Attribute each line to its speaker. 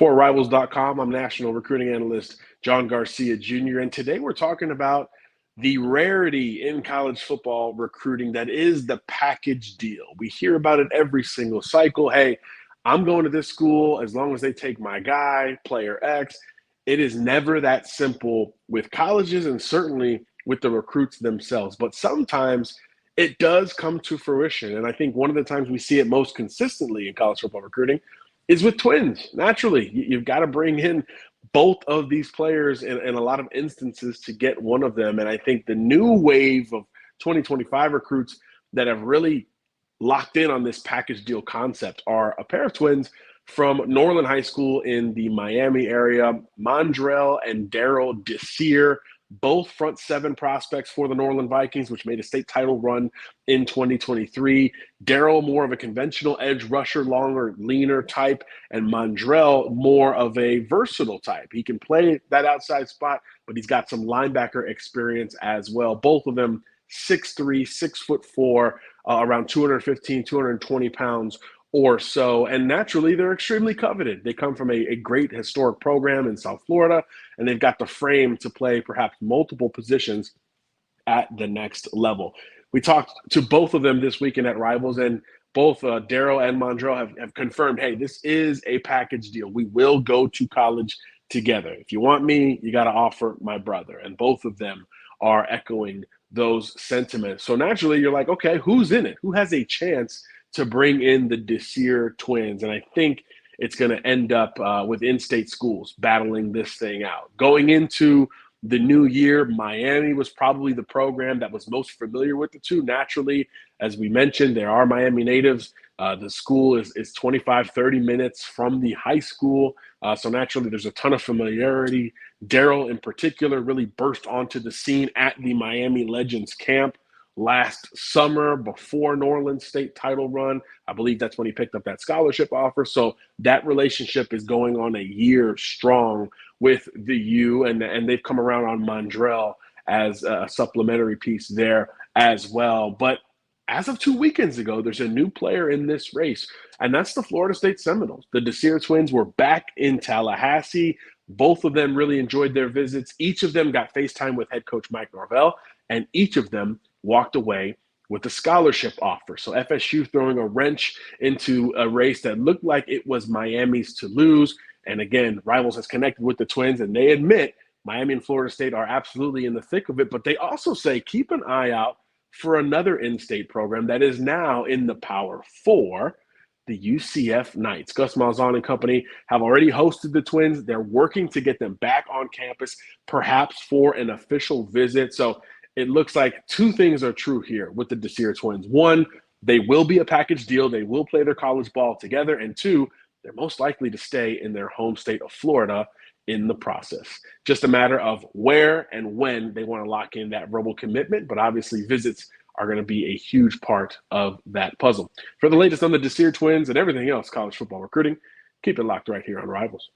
Speaker 1: For Rivals.com, I'm National Recruiting Analyst John Garcia Jr., and today we're talking about the rarity in college football recruiting that is the package deal. We hear about it every single cycle. Hey, I'm going to this school as long as they take my guy, player X. It is never that simple with colleges and certainly with the recruits themselves. But sometimes it does come to fruition. And I think one of the times we see it most consistently in college football recruiting is with twins. Naturally, you've got to bring in both of these players in a lot of instances to get one of them. And I think the new wave of 2025 recruits that have really locked in on this package deal concept are a pair of twins from Norland High School in the Miami area, Mandrell and Darryll Desir, both front seven prospects for the Norland Vikings, which made a state title run in 2023. Darryll, more of a conventional edge rusher, longer, leaner type, and Mandrell, more of a versatile type. He can play that outside spot, but he's got some linebacker experience as well. Both of them 6'3", 6'4", around 215, 220 pounds or so. And naturally, they're extremely coveted. They come from a great historic program in South Florida, and they've got the frame to play perhaps multiple positions at the next level. We talked to both of them this weekend at Rivals, and both Darryll and Mandrell have confirmed, hey, this is a package deal. We will go to college together. If you want me, you got to offer my brother. And both of them are echoing those sentiments. So naturally, you're like, okay, who's in it? Who has a chance to bring in the Desir twins? And I think it's going to end up with in-state schools battling this thing out. Going into the new year, Miami was probably the program that was most familiar with the two. Naturally, as we mentioned, there are Miami natives. The school is 25, 30 minutes from the high school. So naturally, there's a ton of familiarity. Darryll, in particular, really burst onto the scene at the Miami Legends camp last summer before Norland State title run. I believe that's when he picked up that scholarship offer. So that relationship is going on a year strong with the U, and they've come around on Mandrell as a supplementary piece there as well. But as of 2 weekends ago, there's a new player in this race, and that's the Florida State Seminoles. The Desir twins were back in Tallahassee. Both of them really enjoyed their visits. Each of them got FaceTime with head coach Mike Norvell, and each of them walked away with a scholarship offer. So FSU throwing a wrench into a race that looked like it was Miami's to lose. And again, Rivals has connected with the twins, and they admit Miami and Florida State are absolutely in the thick of it. But they also say keep an eye out for another in-state program that is now in the Power Four, the UCF Knights. Gus Malzahn and company have already hosted the twins. They're working to get them back on campus, perhaps for an official visit. So it looks like two things are true here with the Desir twins. One, they will be a package deal. They will play their college ball together. And two, they're most likely to stay in their home state of Florida in the process. Just a matter of where and when they want to lock in that verbal commitment. But obviously visits are going to be a huge part of that puzzle. For the latest on the Desir twins and everything else college football recruiting, keep it locked right here on Rivals.